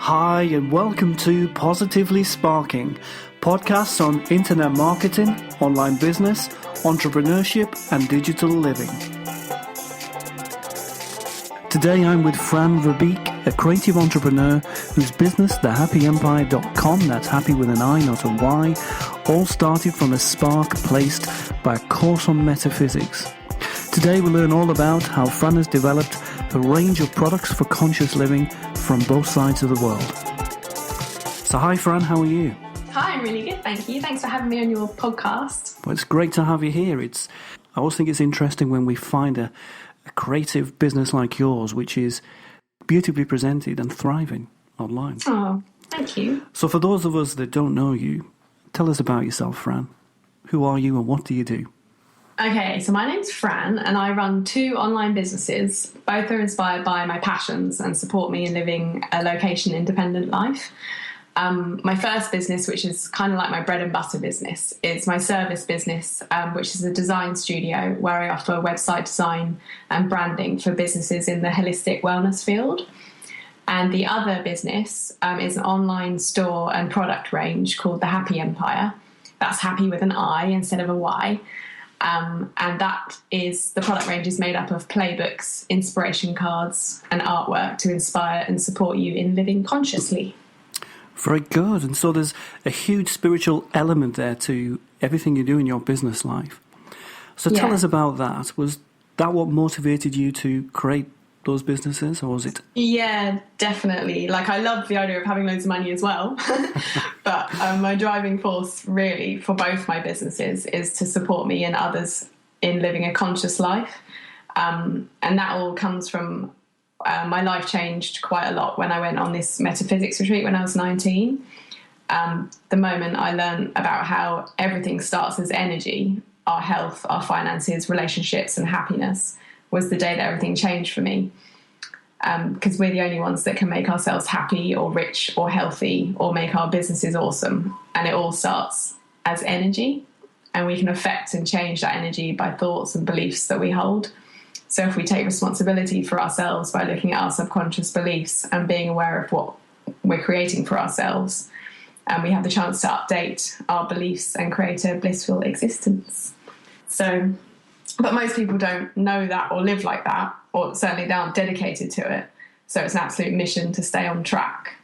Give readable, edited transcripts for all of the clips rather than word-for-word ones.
Hi and welcome to Positively Sparking, podcasts on internet marketing, online business, entrepreneurship and digital living. Today I'm with Fran Verbeek, a creative entrepreneur whose business, thehappyempire.com, that's happy with an I, not a Y, all started from a spark placed by a course on metaphysics. Today we'll learn all about how Fran has developed a range of products for conscious living from both sides of the world. So hi Fran, how are you? Hi, I'm really good, thank you. Thanks for having me on your podcast. Well, it's great to have you here. I always think it's interesting when we find a creative business like yours, which is beautifully presented and thriving online. Oh, thank you. So for those of us that don't know you, tell us about yourself, Fran. Who are you and what do you do? Okay, so my name's Fran and I run 2 online businesses. Both are inspired by my passions and support me in living a location-independent life. My first business, which is kind of like my bread and butter business, is my service business, which is a design studio where I offer website design and branding for businesses in the holistic wellness field. And the other business is an online store and product range called The Happy Empire. That's happy with an I instead of a Y. And that is, the product range is made up of playbooks, inspiration cards and artwork to inspire and support you in living consciously. Very good. And so there's a huge spiritual element there to everything you do in your business life. So tell us about that. Was that what motivated you to create those businesses, or was it? Yeah, definitely. Like, I love the idea of having loads of money as well. But my driving force really for both my businesses is to support me and others in living a conscious life. And that all comes from my life changed quite a lot when I went on this metaphysics retreat when I was 19. The moment I learned about how everything starts as energy, our health, our finances, relationships and happiness, was the day that everything changed for me. Because we're the only ones that can make ourselves happy or rich or healthy or make our businesses awesome. And it all starts as energy, and we can affect and change that energy by thoughts and beliefs that we hold. So if we take responsibility for ourselves by looking at our subconscious beliefs and being aware of what we're creating for ourselves, we have the chance to update our beliefs and create a blissful existence. But most people don't know that or live like that, or certainly they aren't dedicated to it. So it's an absolute mission to stay on track,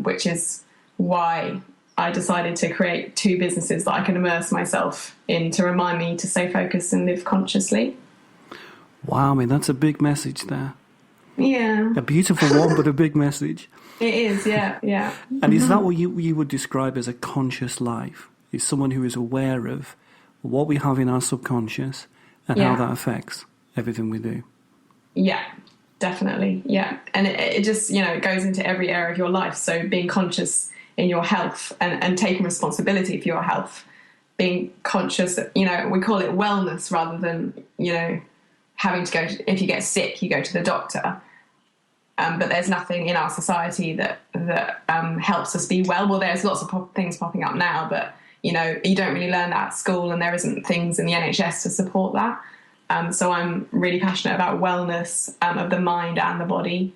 which is why I decided to create 2 businesses that I can immerse myself in to remind me to stay focused and live consciously. Wow, I mean, that's a big message there. Yeah. A beautiful one, but a big message. It is, yeah. And is that what you would describe as a conscious life? Is someone who is aware of what we have in our subconscious and how that affects everything we do? Yeah, definitely, yeah. And it just, it goes into every area of your life. So being conscious in your health and taking responsibility for your health, being conscious, we call it wellness rather than, having to go, if you get sick, you go to the doctor. But there's nothing in our society that helps us be well. Well, there's lots of things popping up now, but, you don't really learn that at school, and there isn't things in the NHS to support that. So I'm really passionate about wellness of the mind and the body.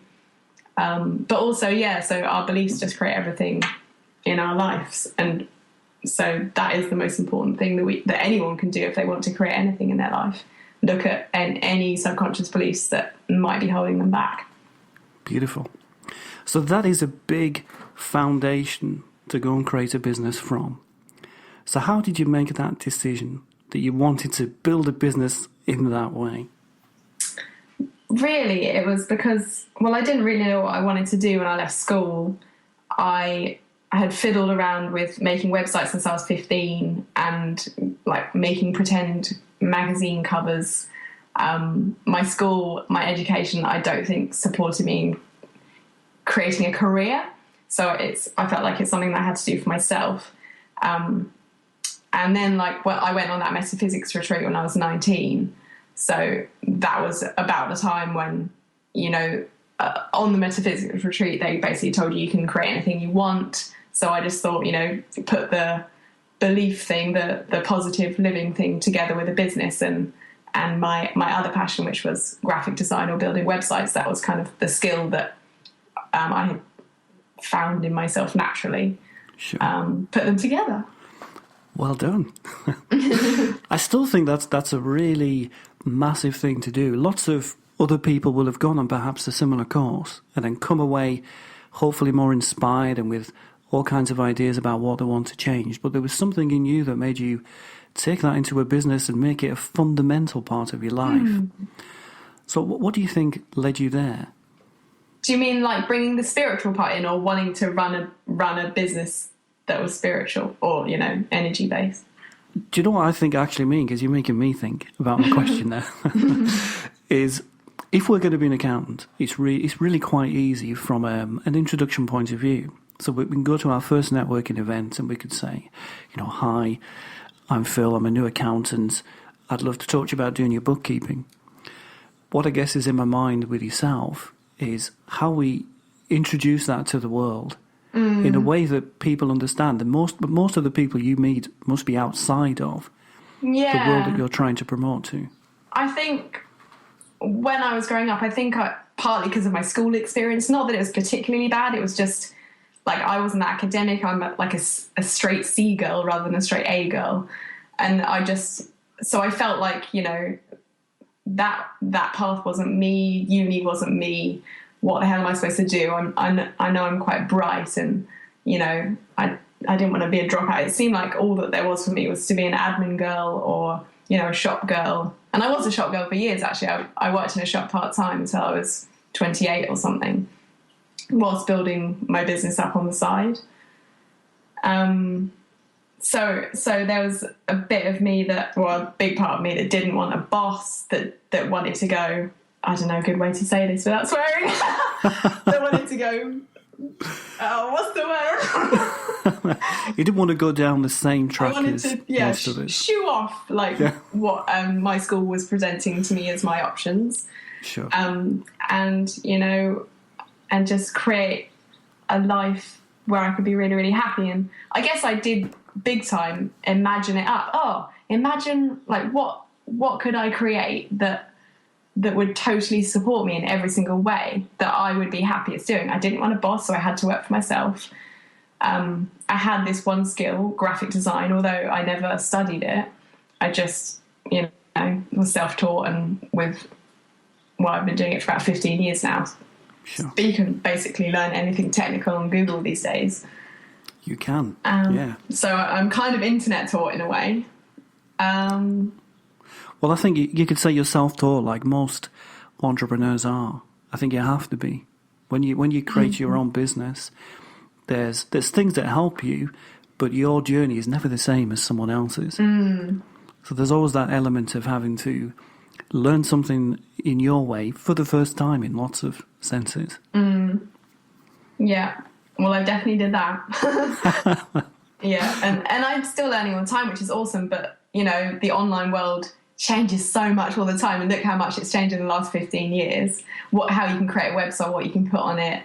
But also, so our beliefs just create everything in our lives. And so that is the most important thing that anyone can do if they want to create anything in their life. Look at any subconscious beliefs that might be holding them back. Beautiful. So that is a big foundation to go and create a business from. So how did you make that decision that you wanted to build a business in that way? Really, it was because, I didn't really know what I wanted to do when I left school. I had fiddled around with making websites since I was 15 and making pretend magazine covers. My school, my education, I don't think supported me in creating a career. So I felt like it's something that I had to do for myself. And then I went on that metaphysics retreat when I was 19. So that was about the time when, on the metaphysics retreat, they basically told you can create anything you want. So I just thought, put the belief thing, the positive living thing together with a business and my other passion, which was graphic design or building websites. That was kind of the skill that I had found in myself naturally. Sure. Put them together. Well done. I still think that's a really massive thing to do. Lots of other people will have gone on perhaps a similar course and then come away hopefully more inspired and with all kinds of ideas about what they want to change. But there was something in you that made you take that into a business and make it a fundamental part of your life. So what do you think led you there? Do you mean like bringing the spiritual part in, or wanting to run a business that was spiritual or, energy based? Do you know what I think I actually mean? Because you're making me think about my question there. Is if we're going to be an accountant, it's really quite easy from an introduction point of view. So we can go to our first networking event and we could say, hi, I'm Phil, I'm a new accountant. I'd love to talk to you about doing your bookkeeping. What I guess is in my mind with yourself is how we introduce that to the world in a way that people understand. And most of the people you meet must be outside of the world that you're trying to promote to. I think when I was growing up, partly because of my school experience, not that it was particularly bad, it was just like I wasn't academic. I'm like a straight C girl rather than a straight A girl. And so I felt like, that path wasn't me, uni wasn't me. What the hell am I supposed to do? I know I'm quite bright and, I didn't want to be a dropout. It seemed like all that there was for me was to be an admin girl or, a shop girl. And I was a shop girl for years, actually. I worked in a shop part-time until I was 28 or something, whilst building my business up on the side. So there was a bit of me a big part of me that didn't want a boss, that wanted to go, I don't know a good way to say this without swearing, that wanted to go, what's the word? You didn't want to go down the same track as most of it. Shoo off what my school was presenting to me as my options. Sure. And just create a life where I could be really, really happy. And I guess I did big time imagine it up. Imagine what could I create that would totally support me in every single way that I would be happiest doing. I didn't want a boss, so I had to work for myself. I had this one skill, graphic design, although I never studied it. I just, was self-taught and I've been doing it for about 15 years now. Sure. But you can basically learn anything technical on Google these days. You can, yeah. So I'm kind of internet taught in a way. Well, I think you could say you're self-taught like most entrepreneurs are. I think you have to be. When you create your own business, there's things that help you, but your journey is never the same as someone else's. So there's always that element of having to learn something in your way for the first time in lots of senses. Yeah. Well, I definitely did that. Yeah. And I'm still learning all the time, which is awesome. But, the online world changes so much all the time. And look how much it's changed in the last 15 years. How you can create a website, what you can put on it,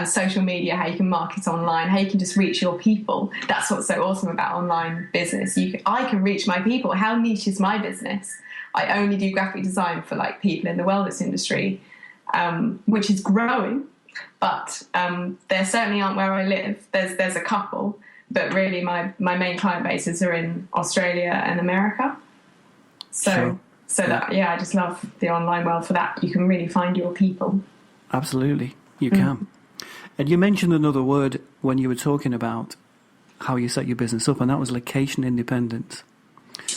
social media, how you can market online, how you can just reach your people. That's what's so awesome about online business. I can reach my people. How niche is my business? I only do graphic design for people in the wellness industry, which is growing, but there certainly aren't where I live. There's a couple, but really my main client bases are in Australia and America. So that, I just love the online world for that. You can really find your people. Absolutely, you can. And you mentioned another word when you were talking about how you set your business up, and that was location independence.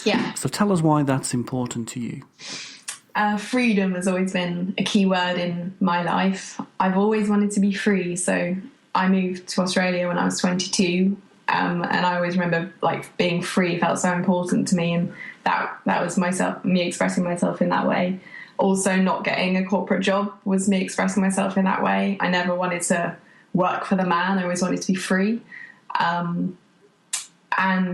Yeah. So tell us why that's important to you. Freedom has always been a key word in my life. I've always wanted to be free. So I moved to Australia when I was 22. And I always remember being free felt so important to me. And that was me expressing myself in that way. Also, not getting a corporate job was me expressing myself in that way. I never wanted to work for the man. I always wanted to be free. And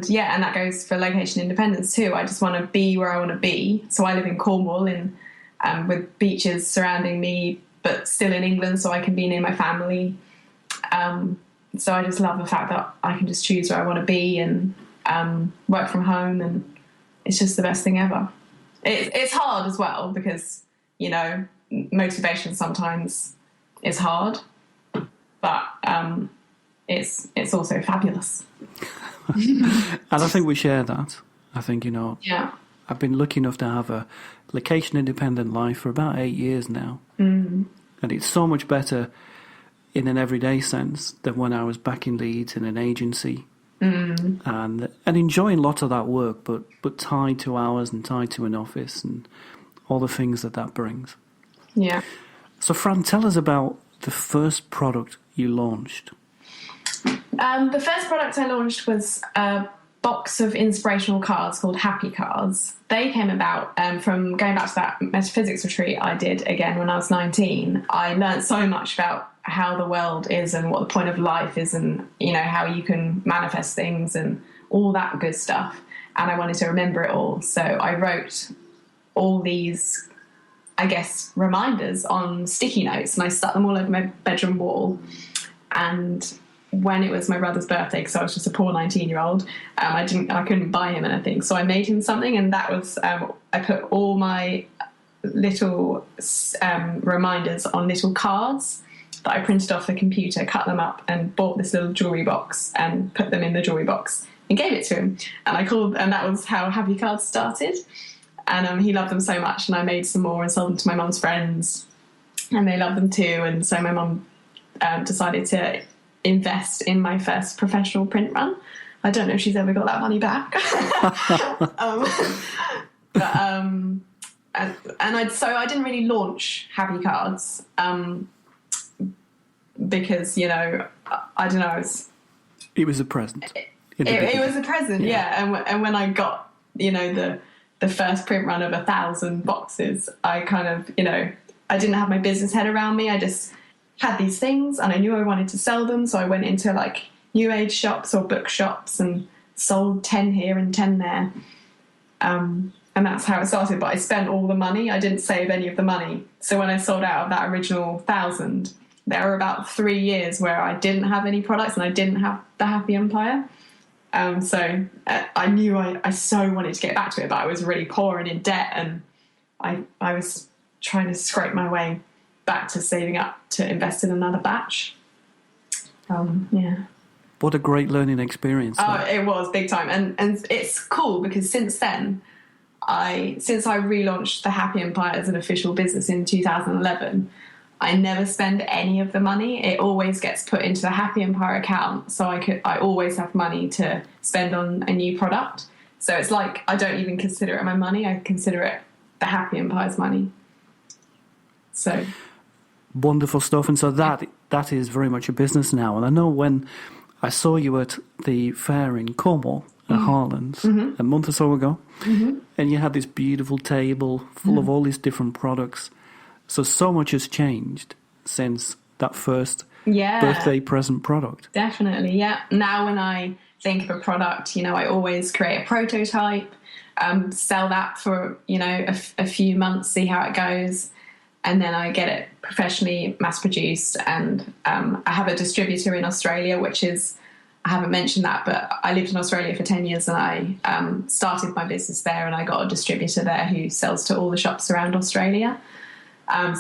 that goes for location independence too. I just want to be where I want to be. So I live in Cornwall with beaches surrounding me, but still in England, so I can be near my family. So I just love the fact that I can just choose where I want to be and work from home, and it's just the best thing ever. It's hard as well because, motivation sometimes is hard, but it's also fabulous. And I think we share that. I think, Yeah. I've been lucky enough to have a location-independent life for about 8 years now. Mm. And it's so much better in an everyday sense than when I was back in Leeds in an agency. And enjoying lots of that work, but tied to hours and tied to an office and all the things that brings. Yeah. So, Fran, tell us about the first product you launched. The first product I launched was a box of inspirational cards called Happy Cards. They came about from going back to that metaphysics retreat I did again when I was 19. I learned so much about how the world is and what the point of life is, and how you can manifest things and all that good stuff. And I wanted to remember it all, so I wrote all these, I guess, reminders on sticky notes, and I stuck them all over my bedroom wall. And when it was my brother's birthday, because I was just a poor 19-year-old, I couldn't buy him anything, so I made him something, and that was I put all my little reminders on little cards that I printed off the computer, cut them up, and bought this little jewellery box and put them in the jewellery box and gave it to him. And that was how Happy Cards started. And he loved them so much, and I made some more and sold them to my mum's friends, and they loved them too. And so my mum decided to invest in my first professional print run. I don't know if she's ever got that money back. So I didn't really launch Happy Cards because, I don't know. It was a present. It was a present, yeah. And when I got, the first print run of 1,000 boxes, I kind of, I didn't have my business head around me. I just had these things and I knew I wanted to sell them. So I went into like new age shops or book shops and sold 10 here and 10 there. And that's how it started. But I spent all the money. I didn't save any of the money. So when I sold out of that original 1,000, there were about 3 years where I didn't have any products and I didn't have the Happy Empire. So I knew I so wanted to get back to it, but I was really poor and in debt, and I was trying to scrape my way back to saving up to invest in another batch. Yeah. What a great learning experience. Oh, it was big time. And it's cool because since then, since I relaunched the Happy Empire as an official business in 2011, I never spend any of the money. It always gets put into the Happy Empire account, so I always have money to spend on a new product. So it's like I don't even consider it my money. I consider it the Happy Empire's money. So wonderful stuff. And so that is very much a business now. And I know when I saw you at the fair in Cornwall at Harlands a month or so ago, and you had this beautiful table full of all these different products. So much has changed since that first birthday present product. Definitely, yeah. Now when I think of a product, I always create a prototype, sell that for, a few months, see how it goes, and then I get it professionally mass-produced. And I have a distributor in Australia, I haven't mentioned that, but I lived in Australia for 10 years and I started my business there, and I got a distributor there who sells to all the shops around Australia.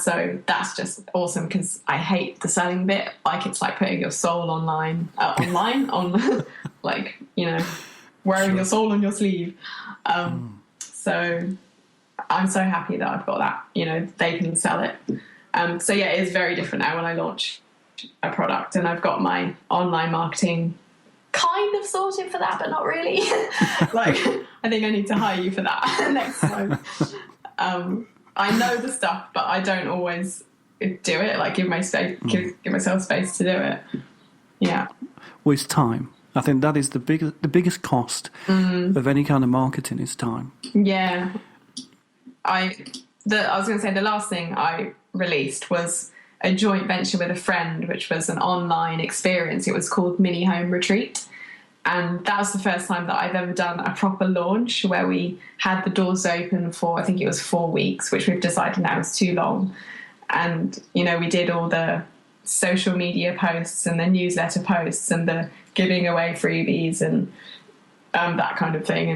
So that's just awesome because I hate the selling bit. Like it's like putting your soul on like, wearing your soul on your sleeve. So I'm so happy that I've got that, they can sell it. So yeah, it is very different now when I launch a product, and I've got my online marketing kind of sorted for that, but not really. Like, I think I need to hire you for that next time. I know the stuff, but I don't always do it. Like give myself space to do it. Yeah. Well, it's time. I think that is the biggest cost of any kind of marketing is time. Yeah. I was going to say the last thing I released was a joint venture with a friend, which was an online experience. It was called Mini Home Retreat. And that was the first time that I've ever done a proper launch where we had the doors open for, I think it was 4 weeks, which we've decided now is too long. And, we did all the social media posts and the newsletter posts and the giving away freebies and that kind of thing.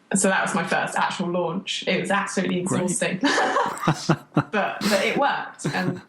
And so that was my first actual launch. It was absolutely exhausting. but it worked. And